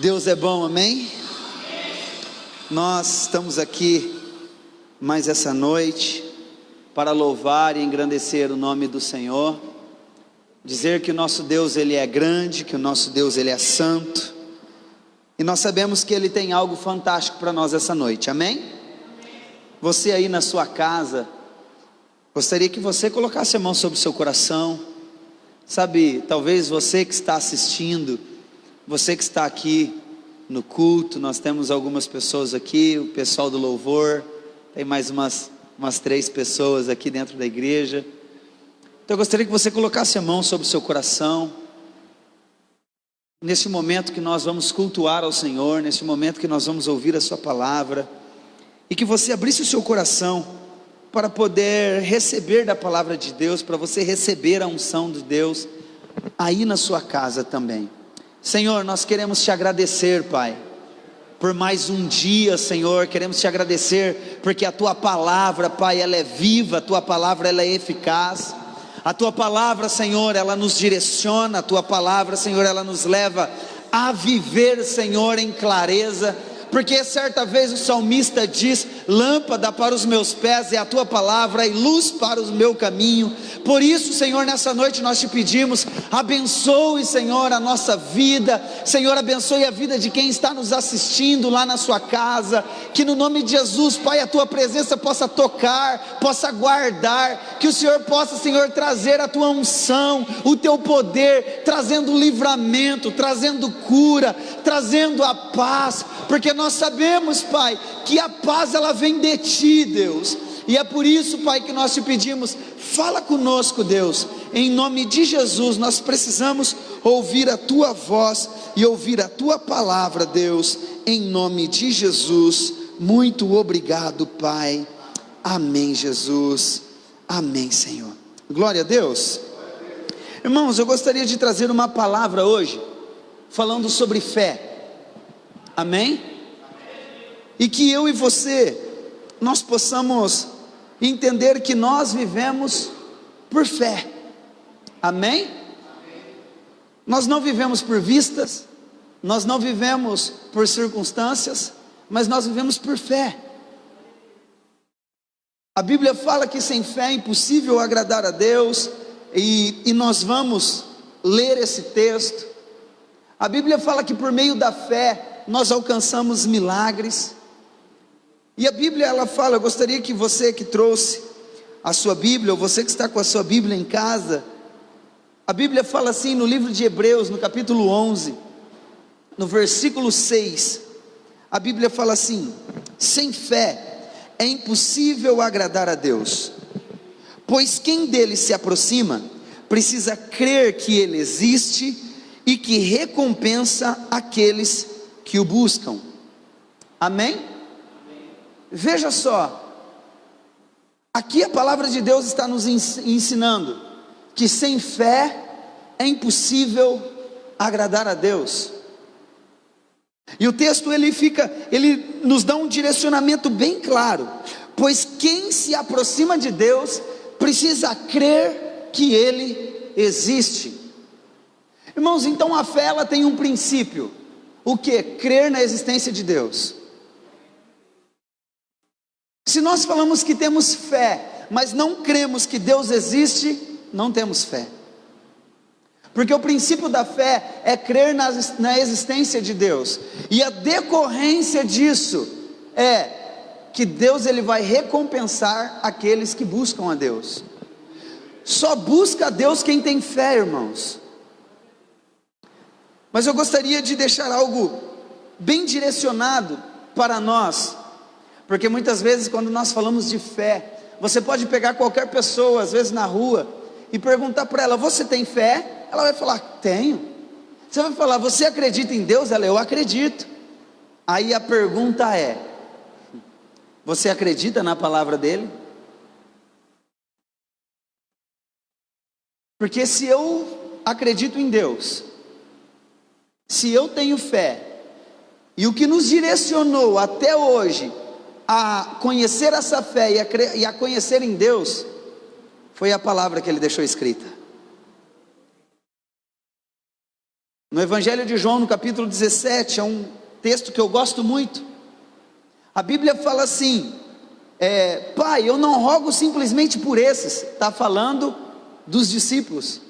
Deus é bom, amém? Nós estamos aqui mais essa noite para louvar e engrandecer o nome do Senhor, dizer que o nosso Deus Ele é grande, que o nosso Deus Ele é santo, e nós sabemos que Ele tem algo fantástico para nós essa noite, amém? Você aí na sua casa, gostaria que você colocasse a mão sobre o seu coração, sabe, talvez você que está assistindo, você que está aqui no culto, nós temos algumas pessoas aqui, o pessoal do louvor, tem mais umas 3 pessoas aqui dentro da igreja. Então eu gostaria que você colocasse a mão sobre o seu coração, nesse momento que nós vamos cultuar ao Senhor, nesse momento que nós vamos ouvir a sua palavra, e que você abrisse o seu coração para poder receber da palavra de Deus, para você receber a unção de Deus aí na sua casa também. Senhor, nós queremos te agradecer, Pai, por mais um dia, Senhor, queremos te agradecer, porque a tua palavra, Pai, ela é viva, a tua palavra ela é eficaz, a tua palavra, Senhor, ela nos direciona, a tua palavra, Senhor, ela nos leva a viver, Senhor, em clareza, porque certa vez o salmista diz: lâmpada para os meus pés é a tua palavra e luz para o meu caminho. Por isso, Senhor, nessa noite nós te pedimos, abençoe, Senhor, a nossa vida, Senhor, abençoe a vida de quem está nos assistindo lá na sua casa, que no nome de Jesus, Pai, a tua presença possa tocar, possa guardar, que o Senhor possa, Senhor, trazer a tua unção, o teu poder, trazendo livramento, trazendo cura, trazendo a paz, porque nós sabemos, Pai, que a paz ela vem de Ti, Deus, e é por isso, Pai, que nós te pedimos, fala conosco, Deus, em nome de Jesus. Nós precisamos ouvir a Tua voz e ouvir a Tua palavra, Deus, em nome de Jesus. Muito obrigado, Pai, amém, Jesus, amém, Senhor, glória a Deus. Irmãos, eu gostaria de trazer uma palavra hoje, falando sobre fé, amém? E que eu e você, nós possamos entender que nós vivemos por fé, amém? Nós não vivemos por vistas, nós não vivemos por circunstâncias, mas nós vivemos por fé. A Bíblia fala que sem fé é impossível agradar a Deus, e nós vamos ler esse texto. A Bíblia fala que por meio da fé nós alcançamos milagres. E a Bíblia ela fala, eu gostaria que você que trouxe a sua Bíblia, ou você que está com a sua Bíblia em casa, a Bíblia fala assim no livro de Hebreus, no capítulo 11, no versículo 6, a Bíblia fala assim: sem fé é impossível agradar a Deus, pois quem dele se aproxima, precisa crer que ele existe e que recompensa aqueles que o buscam, amém? Veja só, aqui a palavra de Deus está nos ensinando que sem fé é impossível agradar a Deus. E o texto ele nos dá um direcionamento bem claro, pois quem se aproxima de Deus precisa crer que Ele existe. Irmãos, então a fé ela tem um princípio, o que? Crer na existência de Deus. Se nós falamos que temos fé, mas não cremos que Deus existe, não temos fé, porque o princípio da fé é crer na existência de Deus, e a decorrência disso é que Deus ele vai recompensar aqueles que buscam a Deus. Só busca a Deus quem tem fé, irmãos. Mas eu gostaria de deixar algo bem direcionado para nós, porque muitas vezes quando nós falamos de fé, você pode pegar qualquer pessoa, às vezes na rua, e perguntar para ela: você tem fé? Ela vai falar: tenho. Você vai falar: você acredita em Deus? Ela: eu acredito. Aí a pergunta é: você acredita na palavra dele? Porque se eu acredito em Deus, se eu tenho fé, e o que nos direcionou até hoje a conhecer essa fé e a conhecer em Deus, foi a palavra que Ele deixou escrita. No Evangelho de João, no capítulo 17, é um texto que eu gosto muito. A Bíblia fala assim: Pai, eu não rogo simplesmente por esses. Está falando dos discípulos.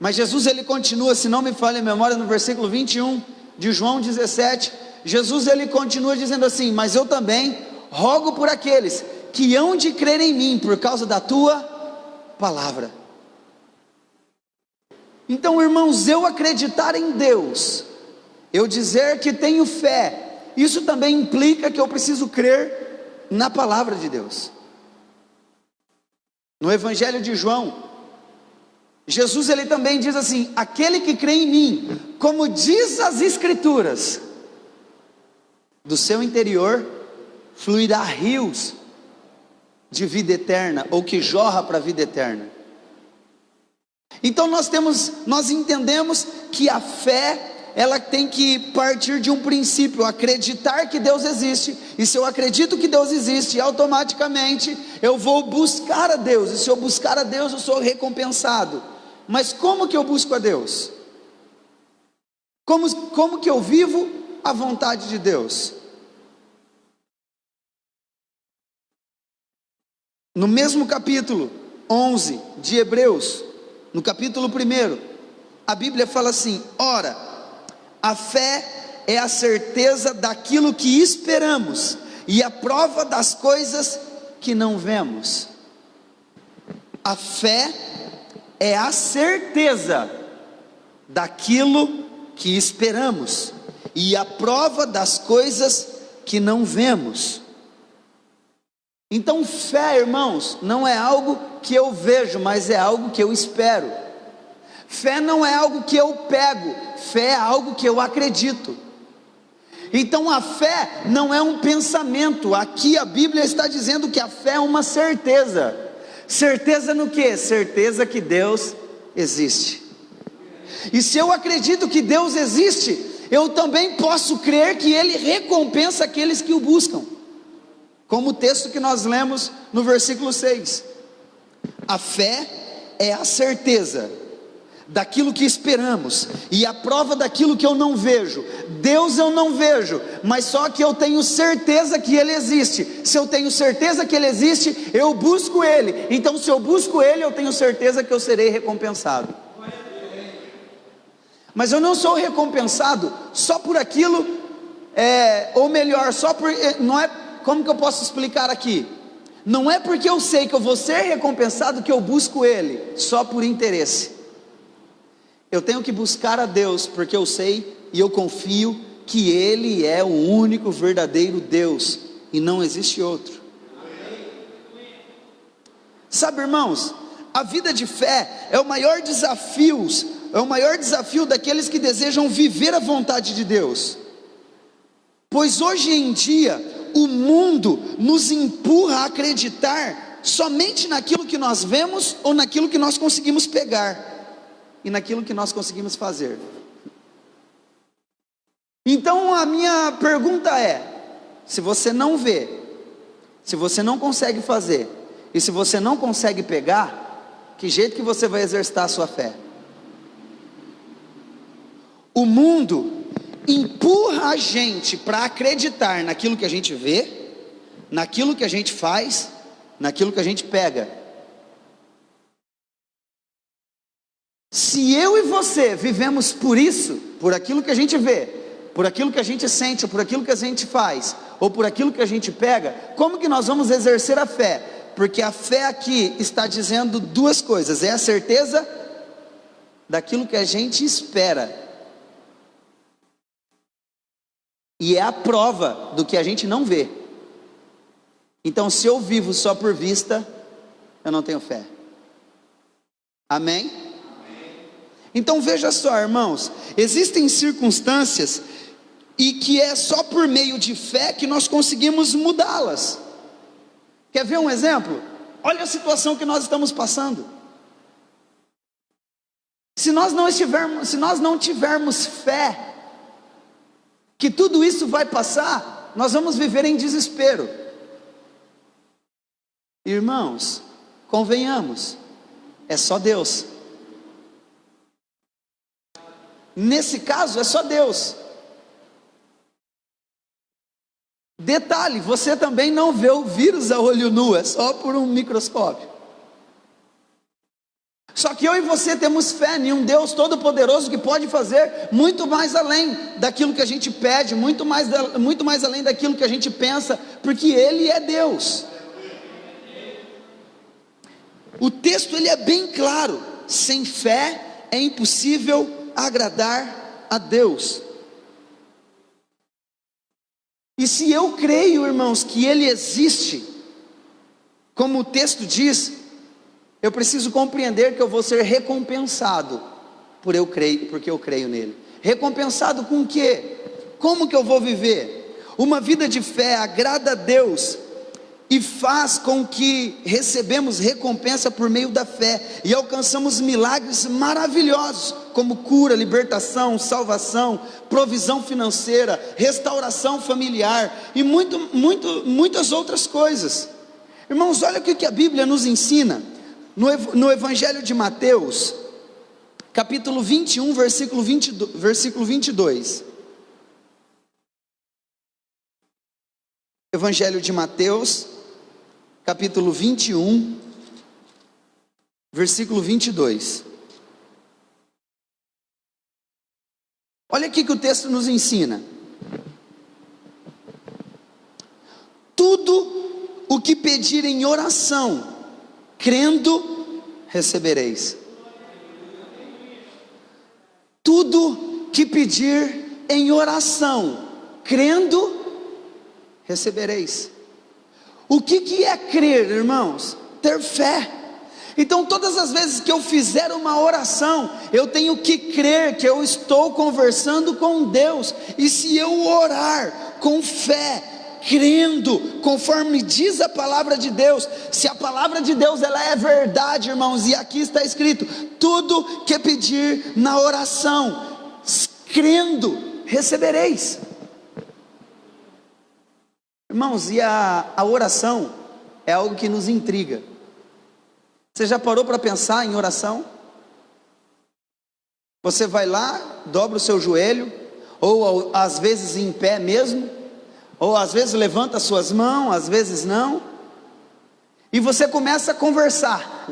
Mas Jesus, ele continua, se não me falha a memória, no versículo 21 de João 17, Jesus, ele continua dizendo assim: mas eu também rogo por aqueles que hão de crer em mim por causa da tua palavra. Então, irmãos, eu acreditar em Deus, eu dizer que tenho fé, isso também implica que eu preciso crer na palavra de Deus. No Evangelho de João, Jesus, ele também diz assim: aquele que crê em mim, como diz as Escrituras, do seu interior fluirá rios de vida eterna, ou que jorra para a vida eterna. Então nós entendemos que a fé, ela tem que partir de um princípio: acreditar que Deus existe. E se eu acredito que Deus existe, automaticamente eu vou buscar a Deus, e se eu buscar a Deus, eu sou recompensado. Mas como que eu busco a Deus? Como que eu vivo a vontade de Deus? No mesmo capítulo 11 de Hebreus, no capítulo 1, a Bíblia fala assim: ora, a fé é a certeza daquilo que esperamos, e a prova das coisas que não vemos. A fé é a certeza daquilo que esperamos, e a prova das coisas que não vemos. Então, fé, irmãos, não é algo que eu vejo, mas é algo que eu espero. Fé não é algo que eu pego, fé é algo que eu acredito. Então a fé não é um pensamento. Aqui a Bíblia está dizendo que a fé é uma certeza. Certeza no quê? Certeza que Deus existe. E se eu acredito que Deus existe, eu também posso crer que Ele recompensa aqueles que o buscam. Como o texto que nós lemos no versículo 6. A fé é a certeza daquilo que esperamos, e a prova daquilo que eu não vejo. Deus eu não vejo, mas só que eu tenho certeza que Ele existe. Se eu tenho certeza que Ele existe, eu busco Ele. Então se eu busco Ele, eu tenho certeza que eu serei recompensado. Mas eu não sou recompensado só por aquilo, ou melhor, só por, não é, como que eu posso explicar aqui? Não é porque eu sei que eu vou ser recompensado que eu busco Ele, só por interesse. Eu tenho que buscar a Deus, porque eu sei e eu confio que Ele é o único verdadeiro Deus, e não existe outro. Sabe, irmãos, a vida de fé é o maior desafio daqueles que desejam viver a vontade de Deus. Pois hoje em dia, o mundo nos empurra a acreditar somente naquilo que nós vemos, ou naquilo que nós conseguimos pegar, e naquilo que nós conseguimos fazer. Então a minha pergunta é: se você não vê, se você não consegue fazer, e se você não consegue pegar, que jeito que você vai exercitar a sua fé? O mundo empurra a gente para acreditar naquilo que a gente vê, naquilo que a gente faz, naquilo que a gente pega. Se eu e você vivemos por isso, por aquilo que a gente vê, por aquilo que a gente sente, ou por aquilo que a gente faz, ou por aquilo que a gente pega, como que nós vamos exercer a fé? Porque a fé aqui está dizendo duas coisas: é a certeza daquilo que a gente espera, e é a prova do que a gente não vê. Então, se eu vivo só por vista, eu não tenho fé. Amém? Então veja só, irmãos, existem circunstâncias e que é só por meio de fé que nós conseguimos mudá-las. Quer ver um exemplo? Olha a situação que nós estamos passando. Se nós não tivermos fé que tudo isso vai passar, nós vamos viver em desespero. Irmãos, convenhamos, é só Deus. Nesse caso é só Deus. Detalhe, você também não vê o vírus a olho nu, é só por um microscópio. Só que eu e você temos fé em um Deus todo-poderoso que pode fazer muito mais além daquilo que a gente pede, muito mais além daquilo que a gente pensa, porque Ele é Deus. O texto ele é bem claro: sem fé é impossível agradar a Deus. E se eu creio, irmãos, que Ele existe, como o texto diz, eu preciso compreender que eu vou ser recompensado porque eu creio nele. Recompensado com o quê? Como que eu vou viver? Uma vida de fé agrada a Deus e faz com que recebemos recompensa por meio da fé e alcançamos milagres maravilhosos, como cura, libertação, salvação, provisão financeira, restauração familiar e muitas outras coisas. Irmãos, olha o que a Bíblia nos ensina no Evangelho de Mateus, capítulo 21, versículo 22. Evangelho de Mateus, capítulo 21, versículo 22. Olha aqui que o texto nos ensina: tudo o que pedir em oração, crendo, recebereis. Tudo que pedir em oração, crendo, recebereis. O que é crer, irmãos? Ter fé. Então todas as vezes que eu fizer uma oração, eu tenho que crer que eu estou conversando com Deus. E se eu orar com fé, crendo, conforme diz a palavra de Deus, se a palavra de Deus ela é verdade, irmãos, e aqui está escrito: tudo que pedir na oração, crendo, recebereis. Irmãos, e a oração é algo que nos intriga. Você já parou para pensar em oração? Você vai lá, dobra o seu joelho, ou às vezes em pé mesmo, ou às vezes levanta as suas mãos, às vezes não, e você começa a conversar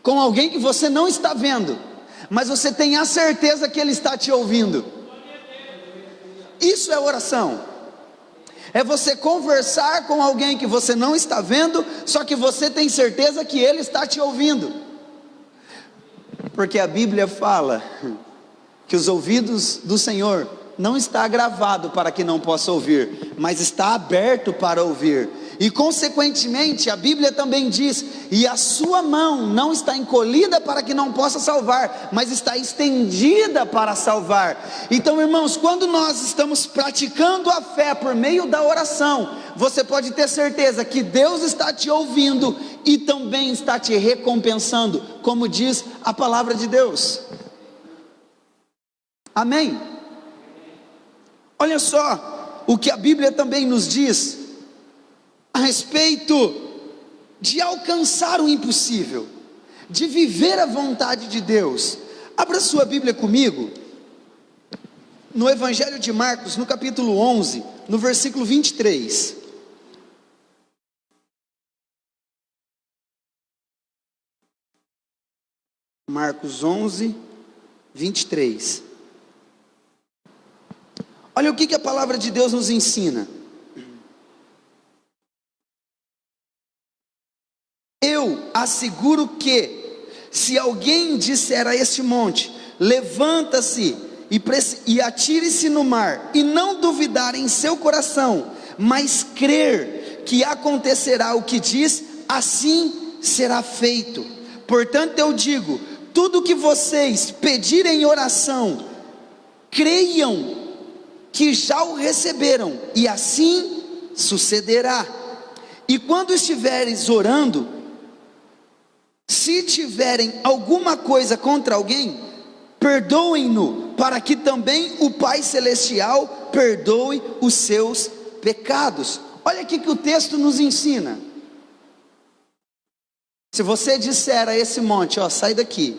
com alguém que você não está vendo, mas você tem a certeza que ele está te ouvindo. Isso é oração. É você conversar com alguém que você não está vendo, só que você tem certeza que ele está te ouvindo. Porque a Bíblia fala que os ouvidos do Senhor não está gravado para que não possa ouvir, mas está aberto para ouvir. E consequentemente a Bíblia também diz: e a sua mão não está encolhida para que não possa salvar, mas está estendida para salvar. Então, irmãos, quando nós estamos praticando a fé por meio da oração, você pode ter certeza que Deus está te ouvindo e também está te recompensando, como diz a palavra de Deus. Amém? Olha só o que a Bíblia também nos diz a respeito de alcançar o impossível, de viver a vontade de Deus. Abra sua Bíblia comigo, no Evangelho de Marcos, no capítulo 11, no versículo 23. Marcos 11, 23. Olha o que a palavra de Deus nos ensina. Eu asseguro que, se alguém disser a este monte: levanta-se e atire-se no mar, e não duvidar em seu coração, mas crer que acontecerá o que diz, assim será feito. Portanto eu digo: tudo que vocês pedirem em oração, creiam que já o receberam, e assim sucederá. E quando estiveres orando, se tiverem alguma coisa contra alguém, perdoem-no, para que também o Pai Celestial perdoe os seus pecados. Olha aqui que o texto nos ensina. Se você disser a esse monte: ó, sai daqui,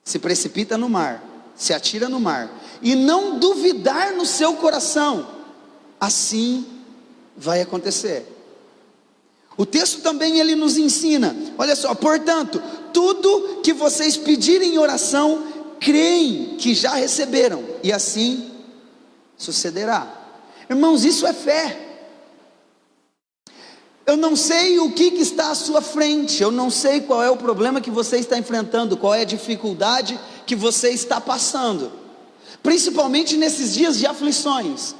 se precipita no mar, se atira no mar, e não duvidar no seu coração, assim vai acontecer. O texto também ele nos ensina, olha só, portanto, tudo que vocês pedirem em oração, creem que já receberam, e assim sucederá. Irmãos, isso é fé. Eu não sei o que está à sua frente, eu não sei qual é o problema que você está enfrentando, qual é a dificuldade que você está passando, principalmente nesses dias de aflições,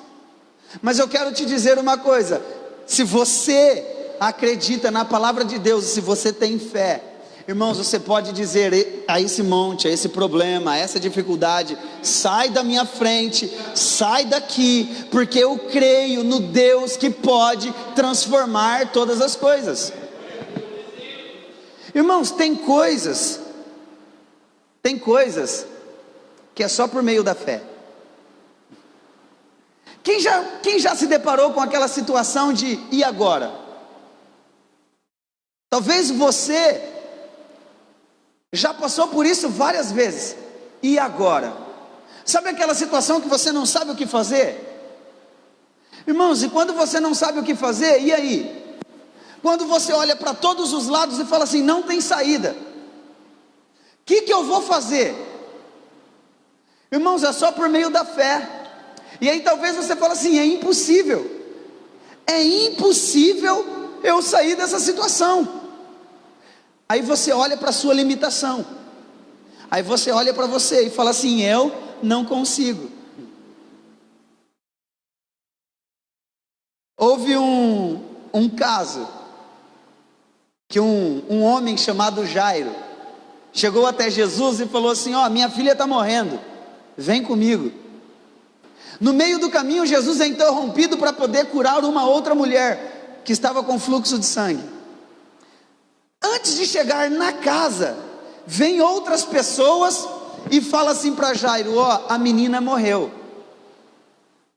mas eu quero te dizer uma coisa: se você acredita na palavra de Deus, se você tem fé, irmãos, você pode dizer a esse monte, a esse problema, a essa dificuldade: sai da minha frente, sai daqui, porque eu creio no Deus que pode transformar todas as coisas. Irmãos, tem coisas que é só por meio da fé. Quem já se deparou com aquela situação de e agora? Talvez você já passou por isso várias vezes. E agora? Sabe aquela situação que você não sabe o que fazer? Irmãos, e quando você não sabe o que fazer, e aí? Quando você olha para todos os lados e fala assim, não tem saída, o que eu vou fazer? Irmãos, é só por meio da fé. E aí talvez você fale assim, é impossível eu sair dessa situação. Aí você olha para a sua limitação, aí você olha para você e fala assim, eu não consigo. Houve um caso, que um homem chamado Jairo, chegou até Jesus e falou assim, minha filha está morrendo, vem comigo. No meio do caminho Jesus é interrompido para poder curar uma outra mulher, que estava com fluxo de sangue. Antes de chegar na casa, vem outras pessoas e fala assim para Jairo, a menina morreu,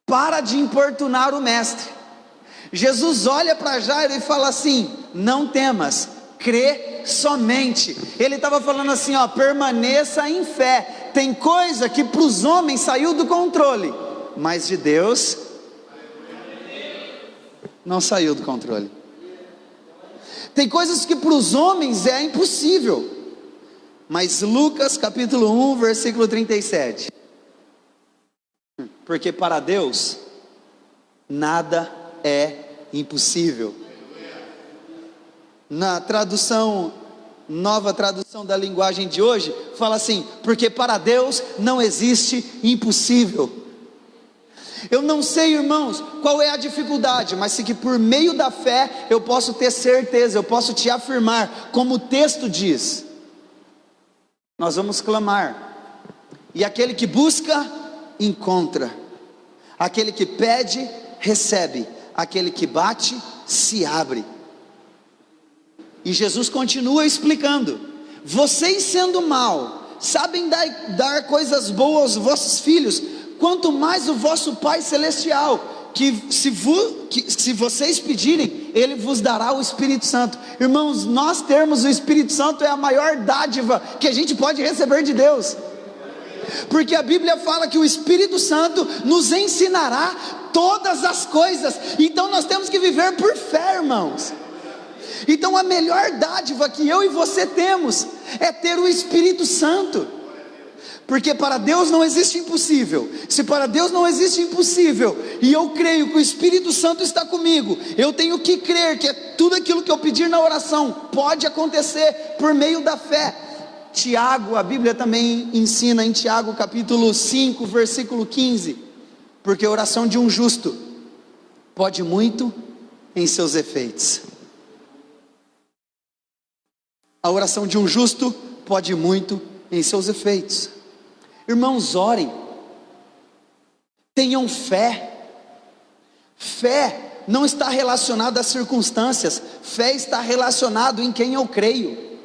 para de importunar o mestre. Jesus olha para Jairo e fala assim, não temas, crê somente. Ele estava falando assim, permaneça em fé. Tem coisa que para os homens saiu do controle, mas de Deus não saiu do controle. Tem coisas que para os homens é impossível, mas Lucas capítulo 1 versículo 37, porque para Deus nada é impossível. Na tradução, nova tradução da linguagem de hoje, fala assim, porque para Deus não existe impossível. Eu não sei, irmãos, qual é a dificuldade, mas se que por meio da fé eu posso ter certeza, eu posso te afirmar, como o texto diz, nós vamos clamar, e aquele que busca, encontra, aquele que pede, recebe, aquele que bate, se abre. E Jesus continua explicando, vocês sendo mal, sabem dar coisas boas aos vossos filhos, quanto mais o vosso Pai Celestial, que se vocês pedirem, Ele vos dará o Espírito Santo. Irmãos, nós termos o Espírito Santo é a maior dádiva que a gente pode receber de Deus, porque a Bíblia fala que o Espírito Santo nos ensinará todas as coisas, então nós temos que viver por fé, irmãos. Então a melhor dádiva que eu e você temos, é ter o Espírito Santo, porque para Deus não existe impossível. Se para Deus não existe impossível, e eu creio que o Espírito Santo está comigo, eu tenho que crer que tudo aquilo que eu pedir na oração, pode acontecer por meio da fé. Tiago, a Bíblia também ensina em Tiago capítulo 5 versículo 15, porque a oração de um justo, pode muito em seus efeitos. A oração de um justo, pode muito em seus efeitos. Irmãos, orem, tenham fé. Fé não está relacionada às circunstâncias, fé está relacionado em quem eu creio.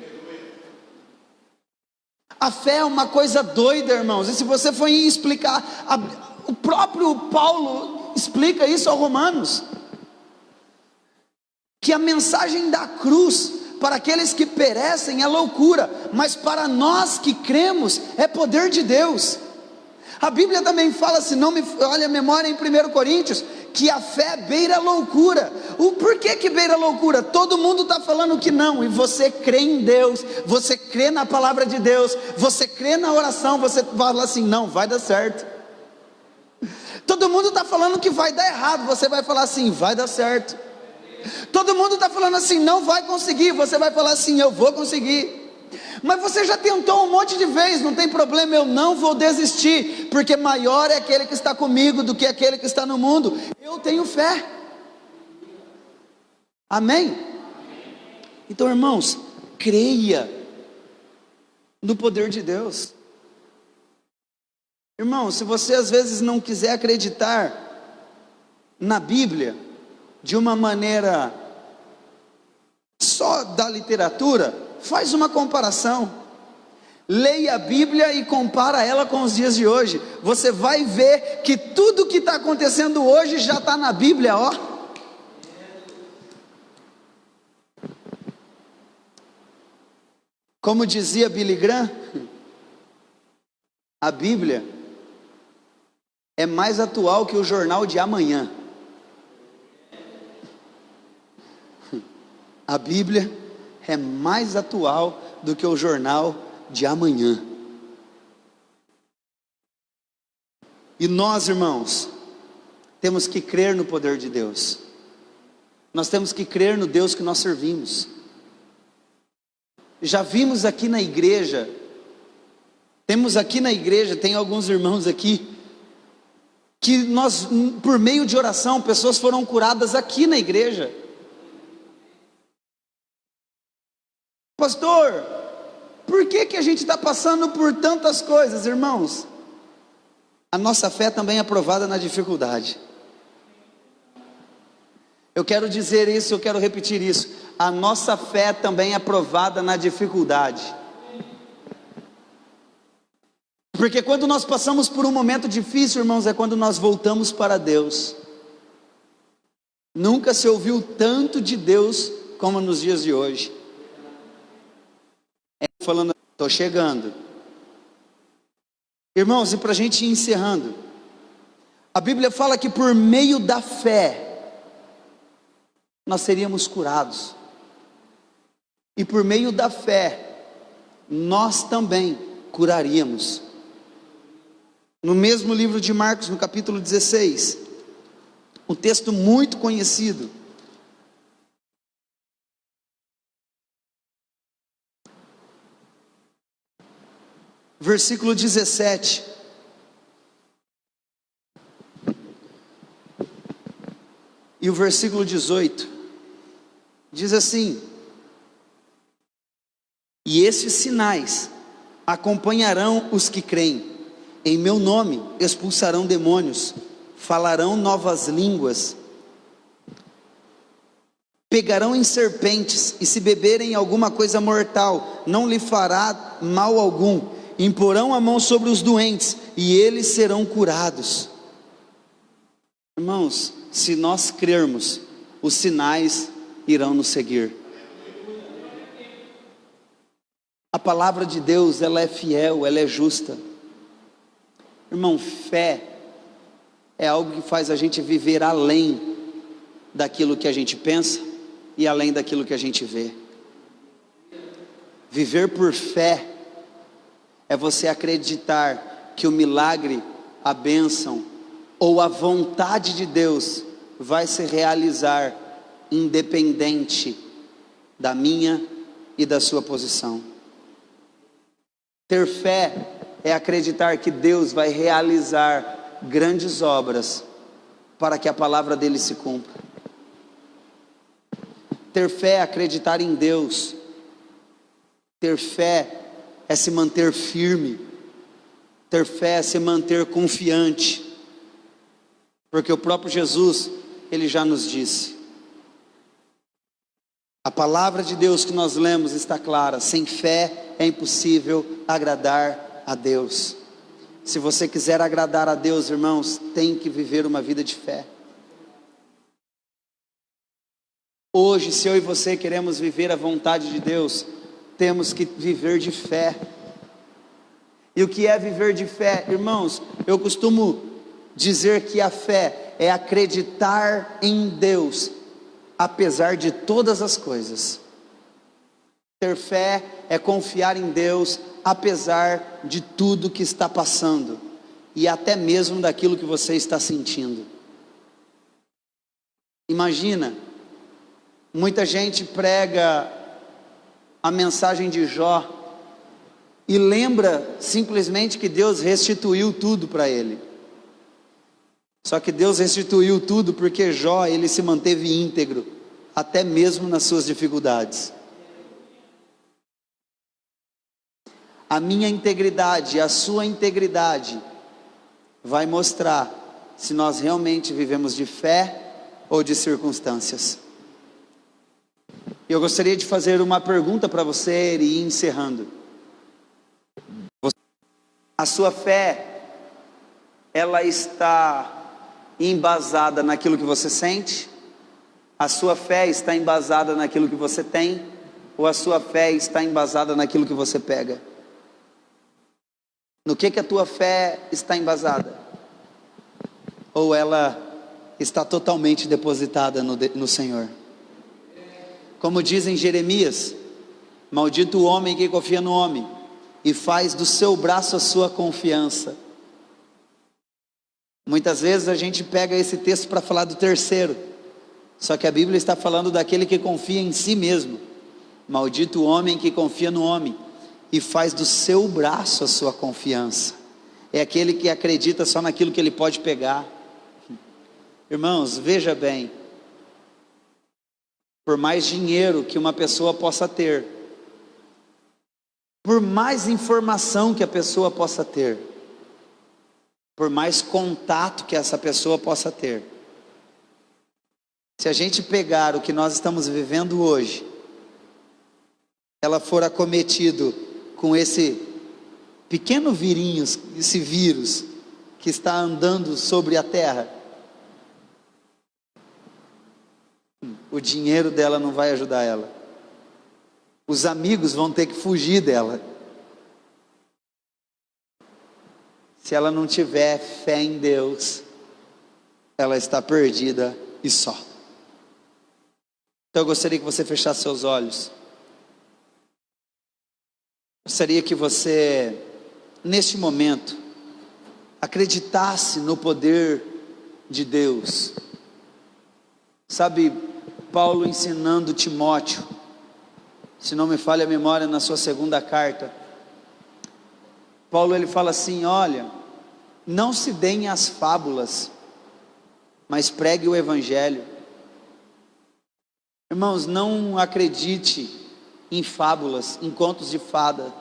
A fé é uma coisa doida, irmãos, e se você for explicar, o próprio Paulo explica isso aos Romanos, que a mensagem da cruz, para aqueles que perecem é loucura, mas para nós que cremos, é poder de Deus. A Bíblia também fala, se não me olha a memória, em 1 Coríntios, que a fé beira a loucura. O porquê que beira a loucura? Todo mundo está falando que não, e você crê em Deus, você crê na palavra de Deus, você crê na oração, você fala assim, não, vai dar certo. Todo mundo está falando que vai dar errado, você vai falar assim, vai dar certo. Todo mundo está falando assim, não vai conseguir, você vai falar assim, eu vou conseguir. Mas você já tentou um monte de vezes, não tem problema, eu não vou desistir, porque maior é aquele que está comigo do que aquele que está no mundo. Eu tenho fé. Amém? Então, irmãos, creia no poder de Deus. Irmão, se você às vezes não quiser acreditar na Bíblia de uma maneira só da literatura, faz uma comparação. Leia a Bíblia e compara ela com os dias de hoje. Você vai ver que tudo que está acontecendo hoje já está na Bíblia, ó. Como dizia Billy Graham, a Bíblia é mais atual que o jornal de amanhã. A Bíblia é mais atual do que o jornal de amanhã. E nós, irmãos, temos que crer no poder de Deus. Nós temos que crer no Deus que nós servimos. Já vimos aqui na igreja, tem alguns irmãos aqui, que nós, por meio de oração, pessoas foram curadas aqui na igreja. Pastor, por que a gente está passando por tantas coisas, irmãos? A nossa fé também é provada na dificuldade. Eu quero dizer isso, eu quero repetir isso. A nossa fé também é provada na dificuldade. Porque quando nós passamos por um momento difícil, irmãos, é quando nós voltamos para Deus. Nunca se ouviu tanto de Deus como nos dias de hoje. Falando, estou chegando. Irmãos, e para a gente ir encerrando, a Bíblia fala que por meio da fé, nós seríamos curados. E por meio da fé, nós também curaríamos. No mesmo livro de Marcos, no capítulo 16, um texto muito conhecido. Versículo 17. E o versículo 18 diz assim: e esses sinais acompanharão os que creem. Em meu nome expulsarão demônios, falarão novas línguas, pegarão em serpentes, e se beberem alguma coisa mortal, não lhe fará mal algum. Imporão a mão sobre os doentes, e eles serão curados. Irmãos, se nós crermos, os sinais irão nos seguir. A palavra de Deus, ela é fiel, ela é justa. Irmão, fé é algo que faz a gente viver além daquilo que a gente pensa e além daquilo que a gente vê. Viver por fé é você acreditar que o milagre, a bênção ou a vontade de Deus vai se realizar independente da minha e da sua posição. Ter fé é acreditar que Deus vai realizar grandes obras para que a palavra dele se cumpra. Ter fé é acreditar em Deus. Ter fé é se manter firme. Ter fé é se manter confiante. Porque o próprio Jesus, ele já nos disse. A palavra de Deus que nós lemos está clara: sem fé é impossível agradar a Deus. Se você quiser agradar a Deus, irmãos, tem que viver uma vida de fé. Hoje, se eu e você queremos viver a vontade de Deus, temos que viver de fé. E o que é viver de fé? Irmãos, eu costumo dizer que a fé é acreditar em Deus, apesar de todas as coisas. Ter fé é confiar em Deus, apesar de tudo que está passando, e até mesmo daquilo que você está sentindo. Imagina, muita gente prega a mensagem de Jó, e lembra simplesmente que Deus restituiu tudo para ele. Só que Deus restituiu tudo porque Jó, ele se manteve íntegro, até mesmo nas suas dificuldades. A minha integridade, a sua integridade, vai mostrar se nós realmente vivemos de fé ou de circunstâncias. Eu gostaria de fazer uma pergunta para você e ir encerrando. A sua fé, ela está embasada naquilo que você sente? A sua fé está embasada naquilo que você tem? Ou a sua fé está embasada naquilo que você pega? No que a tua fé está embasada? Ou ela está totalmente depositada no Senhor? Como diz em Jeremias: maldito o homem que confia no homem e faz do seu braço a sua confiança. Muitas vezes a gente pega esse texto para falar do terceiro, só que a Bíblia está falando daquele que confia em si mesmo. Maldito o homem que confia no homem e faz do seu braço a sua confiança. É aquele que acredita só naquilo que ele pode pegar. Irmãos, veja bem, por mais dinheiro que uma pessoa possa ter, por mais informação que a pessoa possa ter, por mais contato que essa pessoa possa ter, se a gente pegar o que nós estamos vivendo hoje, ela for acometido com esse pequeno esse vírus que está andando sobre a terra, o dinheiro dela não vai ajudar ela, os amigos vão ter que fugir dela, se ela não tiver fé em Deus, ela está perdida e só. Então eu gostaria que você fechasse seus olhos. Gostaria que você, neste momento, acreditasse no poder de Deus. Sabe, Paulo ensinando Timóteo, se não me falha a memória, na sua segunda carta, Paulo ele fala assim: olha, não se deem às fábulas, mas pregue o evangelho. Irmãos, não acredite em fábulas, em contos de fada,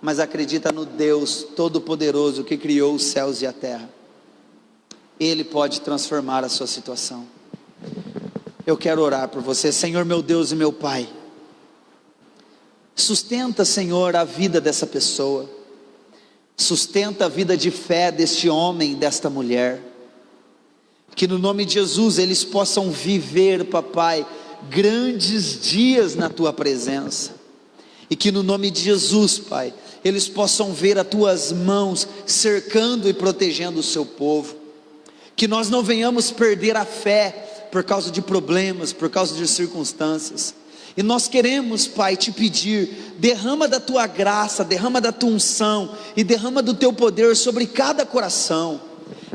mas acredita no Deus Todo-Poderoso que criou os céus e a terra. Ele pode transformar a sua situação. Eu quero orar por você. Senhor meu Deus e meu Pai, sustenta, Senhor, a vida dessa pessoa, sustenta a vida de fé deste homem, desta mulher, que no nome de Jesus eles possam viver, papai, grandes dias na tua presença, e que no nome de Jesus, Pai, eles possam ver as tuas mãos cercando e protegendo o seu povo, que nós não venhamos perder a fé por causa de problemas, por causa de circunstâncias. E nós queremos, Pai, te pedir, derrama da tua graça, derrama da tua unção e derrama do teu poder sobre cada coração.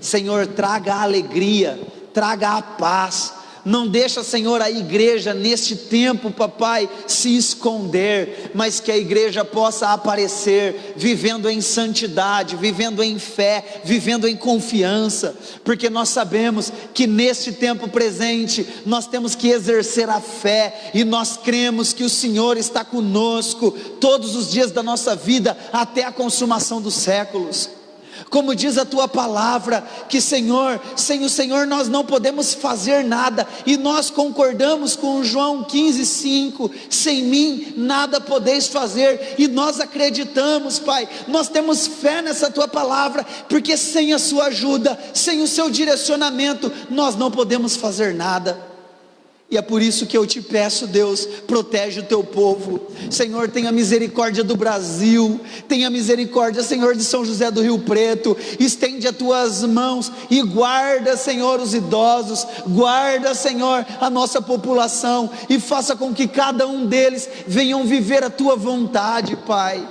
Senhor, traga a alegria, traga a paz. Não deixa, Senhor, a igreja neste tempo, papai, se esconder, mas que a igreja possa aparecer, vivendo em santidade, vivendo em fé, vivendo em confiança, porque nós sabemos que neste tempo presente, nós temos que exercer a fé, e nós cremos que o Senhor está conosco, todos os dias da nossa vida, até a consumação dos séculos. Como diz a tua palavra, que Senhor, sem o Senhor nós não podemos fazer nada, e nós concordamos com João 15:5, sem mim nada podeis fazer, e nós acreditamos, Pai, nós temos fé nessa tua palavra, porque sem a sua ajuda, sem o seu direcionamento, nós não podemos fazer nada. E é por isso que eu te peço, Deus, protege o teu povo. Senhor, tenha misericórdia do Brasil, tenha misericórdia, Senhor, de São José do Rio Preto. Estende as tuas mãos e guarda, Senhor, os idosos, guarda, Senhor, a nossa população, e faça com que cada um deles venham viver a tua vontade, Pai.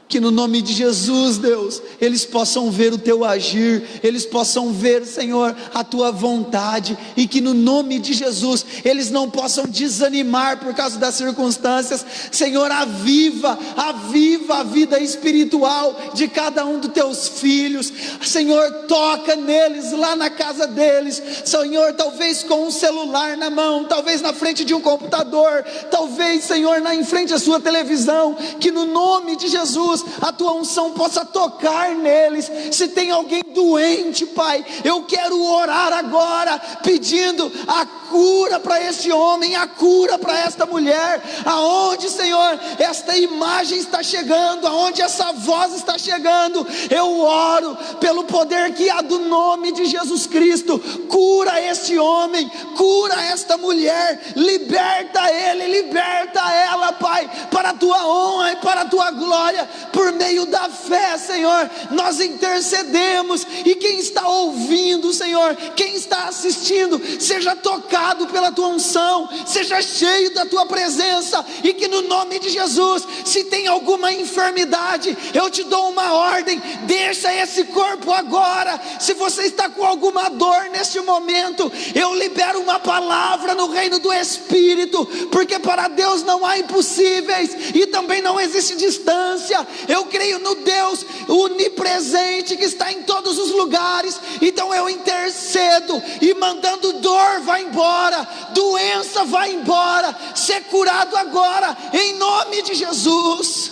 Que no nome de Jesus, Deus, eles possam ver o teu agir, eles possam ver, Senhor, a tua vontade, e que no nome de Jesus, eles não possam desanimar por causa das circunstâncias. Senhor, aviva a vida espiritual de cada um dos teus filhos. Senhor, toca neles, lá na casa deles, Senhor, talvez com um celular na mão, talvez na frente de um computador, talvez, Senhor, em frente à sua televisão, que no nome de Jesus, a tua unção possa tocar neles. Se tem alguém doente, Pai, eu quero orar agora, pedindo a cura para este homem, a cura para esta mulher, aonde, Senhor, esta imagem está chegando, aonde essa voz está chegando, eu oro pelo poder que há do nome de Jesus Cristo. Cura este homem, cura esta mulher, liberta ele, liberta ela, Pai, para a tua honra e para a tua glória. Por meio da fé, Senhor, nós intercedemos, e quem está ouvindo, Senhor, quem está assistindo, seja tocado pela tua unção, seja cheio da tua presença, e que no nome de Jesus, se tem alguma enfermidade, eu te dou uma ordem, deixa esse corpo agora. Se você está com alguma dor neste momento, eu libero uma palavra no reino do Espírito, porque para Deus não há impossíveis, e também não existe distância. Eu creio no Deus onipresente que está em todos os lugares, então eu intercedo, e mandando dor vai embora, doença vai embora, ser curado agora, em nome de Jesus.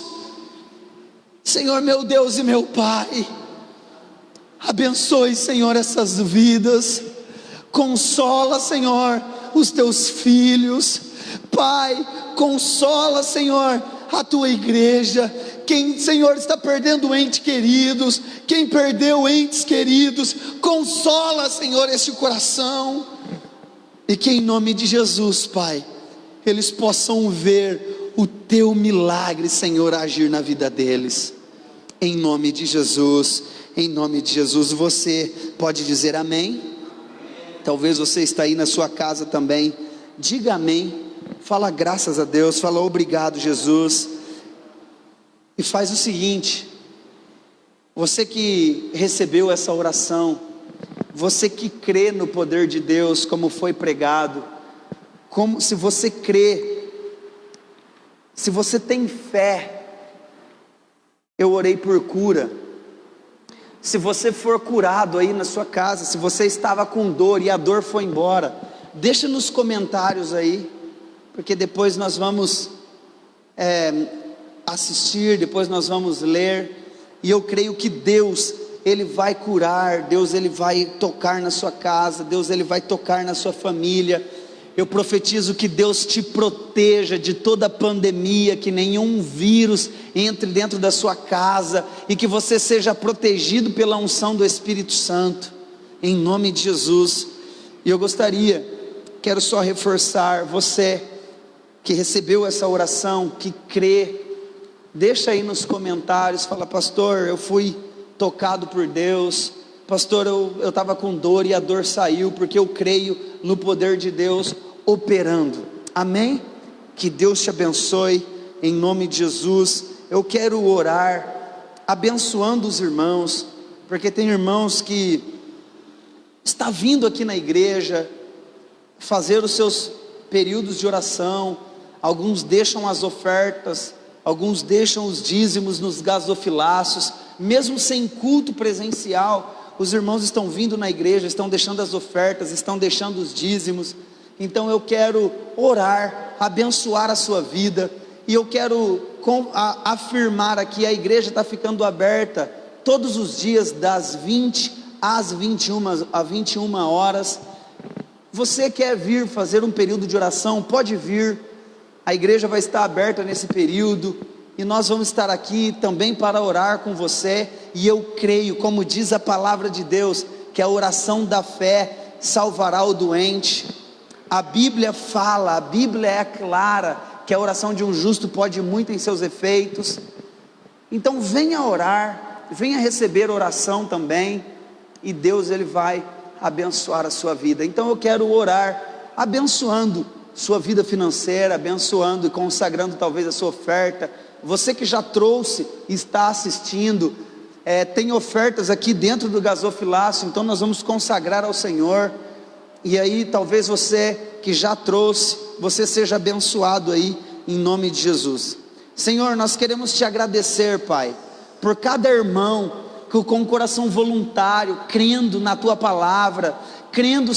Senhor, meu Deus e meu Pai, abençoe, Senhor, essas vidas, consola, Senhor, os teus filhos, Pai, consola, Senhor, a tua igreja. Quem, Senhor, está perdendo entes queridos, quem perdeu entes queridos, consola, Senhor, esse coração, e que em nome de Jesus, Pai, eles possam ver o teu milagre, Senhor, agir na vida deles, em nome de Jesus. Em nome de Jesus. Você pode dizer amém? Talvez você está aí na sua casa também, diga amém, fala graças a Deus, fala obrigado, Jesus. E faz o seguinte: você que recebeu essa oração, você que crê no poder de Deus, como foi pregado, como se você crê, se você tem fé, eu orei por cura. Se você for curado aí na sua casa, se você estava com dor e a dor foi embora, deixa nos comentários aí, porque depois nós vamos assistir, depois nós vamos ler, e eu creio que Deus, Ele vai curar, Deus, Ele vai tocar na sua casa, Deus, Ele vai tocar na sua família. Eu profetizo que Deus te proteja de toda pandemia, que nenhum vírus entre dentro da sua casa, e que você seja protegido pela unção do Espírito Santo, em nome de Jesus. E eu quero só reforçar, você que recebeu essa oração, que crê, deixa aí nos comentários, fala: pastor, eu fui tocado por Deus, pastor, eu estava com dor e a dor saiu, porque eu creio no poder de Deus operando. Amém? Que Deus te abençoe, em nome de Jesus. Eu quero orar, abençoando os irmãos, porque tem irmãos que está vindo aqui na igreja, fazer os seus períodos de oração, alguns deixam as ofertas, alguns deixam os dízimos nos gasofilácios, mesmo sem culto presencial, os irmãos estão vindo na igreja, estão deixando as ofertas, estão deixando os dízimos. Então eu quero orar, abençoar a sua vida, e eu quero afirmar aqui: a igreja está ficando aberta todos os dias, das 20 às 21 horas. Você quer vir fazer um período de oração? Pode vir, a igreja vai estar aberta nesse período, e nós vamos estar aqui também para orar com você. E eu creio, como diz a palavra de Deus, que a oração da fé salvará o doente. A Bíblia fala, a Bíblia é clara, que a oração de um justo pode muito em seus efeitos. Então venha orar, venha receber oração também, e Deus ele vai abençoar a sua vida. Então eu quero orar, abençoando sua vida financeira, abençoando e consagrando talvez a sua oferta. Você que já trouxe, está assistindo, tem ofertas aqui dentro do gasofilácio, então nós vamos consagrar ao Senhor. E aí talvez você que já trouxe, você seja abençoado aí, em nome de Jesus. Senhor, nós queremos te agradecer, Pai, por cada irmão que com o coração voluntário, crendo na tua palavra, crendo